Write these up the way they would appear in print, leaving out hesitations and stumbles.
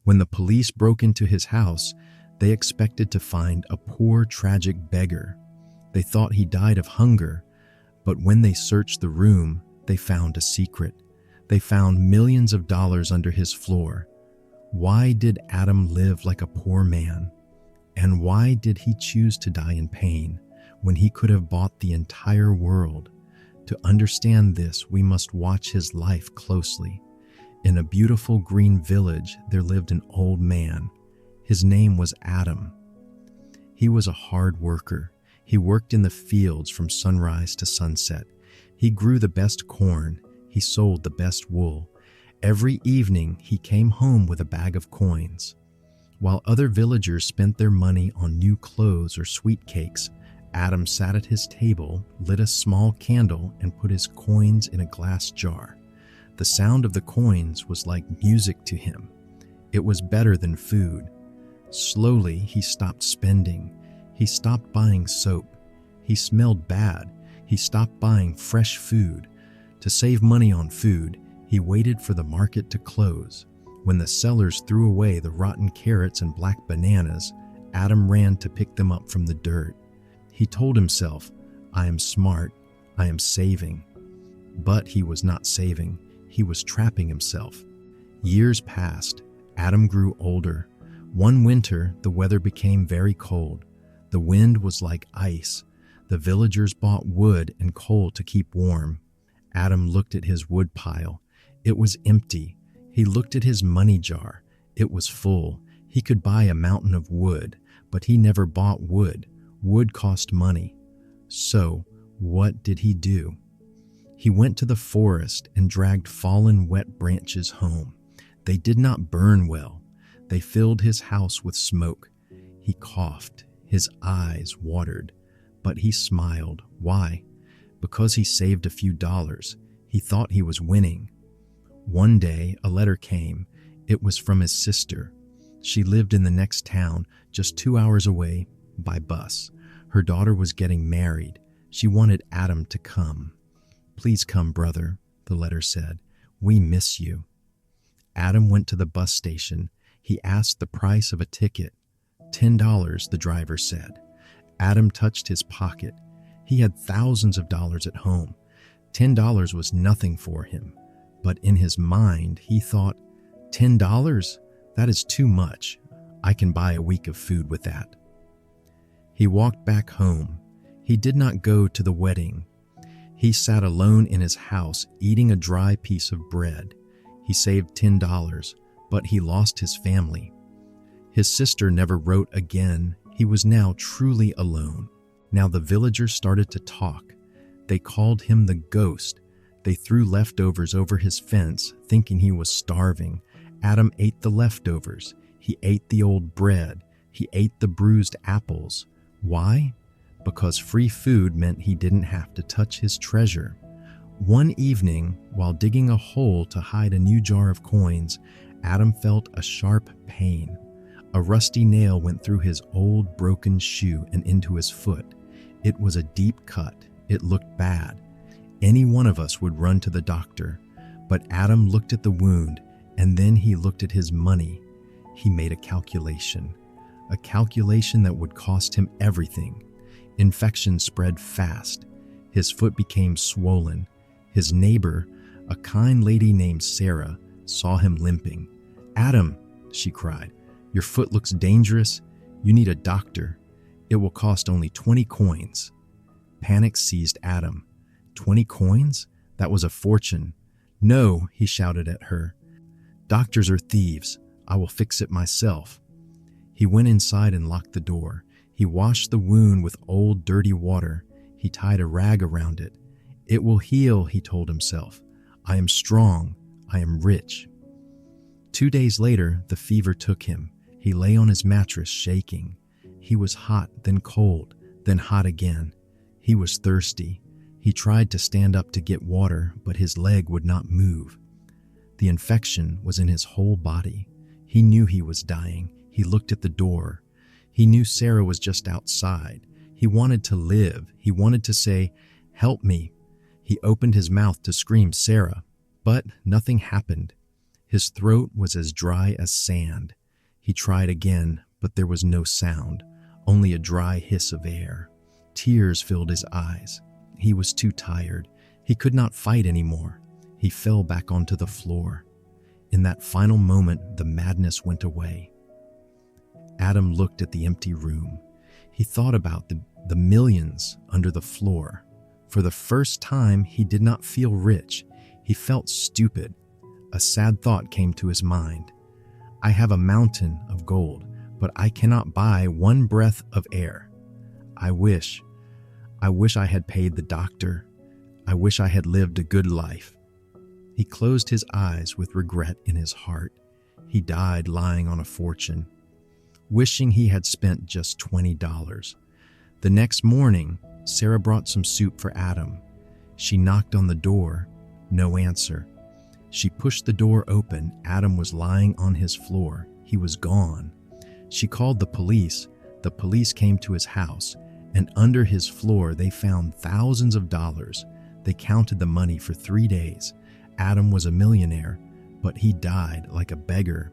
When the police broke into his house, they expected to find a poor, tragic beggar. They thought he died of hunger, but when they searched the room, they found a secret. They found millions of dollars under his floor. Why did Adam live like a poor man? And why did he choose to die in pain when he could have bought the entire world? To understand this, we must watch his life closely. In a beautiful green village, there lived an old man. His name was Adam. He was a hard worker. He worked in the fields from sunrise to sunset. He grew the best corn. He sold the best wool. Every evening, he came home with a bag of coins. While other villagers spent their money on new clothes or sweet cakes, Adam sat at his table, lit a small candle, and put his coins in a glass jar. The sound of the coins was like music to him. It was better than food. Slowly, he stopped spending. He stopped buying soap. He smelled bad. He stopped buying fresh food. To save money on food, he waited for the market to close. When the sellers threw away the rotten carrots and black bananas, Adam ran to pick them up from the dirt. He told himself, "I am smart. I am saving." But he was not saving. He was trapping himself. Years passed. Adam grew older. One winter, the weather became very cold. The wind was like ice. The villagers bought wood and coal to keep warm. Adam looked at his wood pile. It was empty. He looked at his money jar. It was full. He could buy a mountain of wood, but he never bought wood. Wood cost money. So, what did he do? He went to the forest and dragged fallen wet branches home. They did not burn well. They filled his house with smoke. He coughed. His eyes watered. But he smiled. Why? Because he saved a few dollars. He thought he was winning. One day, a letter came. It was from his sister. She lived in the next town, just 2 hours away, by bus. Her daughter was getting married. She wanted Adam to come. "Please come, brother," the letter said. "We miss you." Adam went to the bus station. He asked the price of a ticket. $10, the driver said. Adam touched his pocket. He had thousands of dollars at home. $10 was nothing for him. But in his mind, he thought, $10? That is too much. I can buy a week of food with that. He walked back home. He did not go to the wedding. He sat alone in his house, eating a dry piece of bread. He saved $10, but he lost his family. His sister never wrote again. He was now truly alone. Now the villagers started to talk. They called him the ghost. They threw leftovers over his fence, thinking he was starving. Adam ate the leftovers. He ate the old bread. He ate the bruised apples. Why? Because free food meant he didn't have to touch his treasure. One evening, while digging a hole to hide a new jar of coins, Adam felt a sharp pain. A rusty nail went through his old broken shoe and into his foot. It was a deep cut. It looked bad. Any one of us would run to the doctor. But Adam looked at the wound, and then he looked at his money. He made a calculation that would cost him everything. Infection spread fast. His foot became swollen. His neighbor, a kind lady named Sarah, saw him limping. "Adam," she cried, "your foot looks dangerous. You need a doctor. It will cost only 20 coins. Panic seized Adam. 20 coins? That was a fortune. "No," he shouted at her. "Doctors are thieves. I will fix it myself." He went inside and locked the door. He washed the wound with old, dirty water. He tied a rag around it. "It will heal," he told himself. "I am strong. I am rich." 2 days later, the fever took him. He lay on his mattress, shaking. He was hot, then cold, then hot again. He was thirsty. He tried to stand up to get water, but his leg would not move. The infection was in his whole body. He knew he was dying. He looked at the door. He knew Sarah was just outside. He wanted to live. He wanted to say, "Help me." He opened his mouth to scream, "Sarah," but nothing happened. His throat was as dry as sand. He tried again, but there was no sound, only a dry hiss of air. Tears filled his eyes. He was too tired. He could not fight anymore. He fell back onto the floor. In that final moment, the madness went away. Adam looked at the empty room. He thought about the millions under the floor. For the first time, he did not feel rich. He felt stupid. A sad thought came to his mind. I have a mountain of gold, but I cannot buy one breath of air. I wish I had paid the doctor. I wish I had lived a good life. He closed his eyes with regret in his heart. He died lying on a fortune, wishing he had spent just $20. The next morning, Sarah brought some soup for Adam. She knocked on the door. No answer. She pushed the door open. Adam was lying on his floor. He was gone. She called the police. The police came to his house, and under his floor they found thousands of dollars. They counted the money for 3 days. Adam was a millionaire, but he died like a beggar.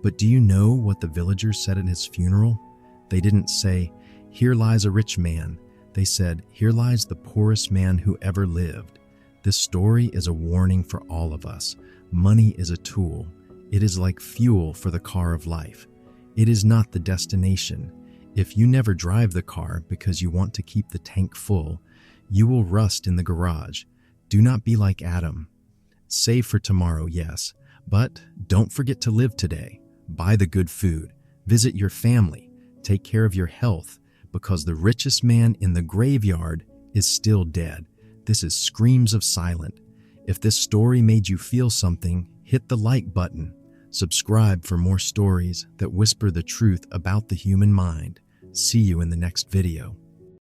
But do you know what the villagers said at his funeral? They didn't say, "Here lies a rich man." They said, "Here lies the poorest man who ever lived." This story is a warning for all of us. Money is a tool. It is like fuel for the car of life. It is not the destination. If you never drive the car because you want to keep the tank full, you will rust in the garage. Do not be like Adam. Save for tomorrow, yes, but don't forget to live today. Buy the good food. Visit your family. Take care of your health, because the richest man in the graveyard is still dead. This is Screams of Silent. If this story made you feel something, hit the like button. Subscribe for more stories that whisper the truth about the human mind. See you in the next video.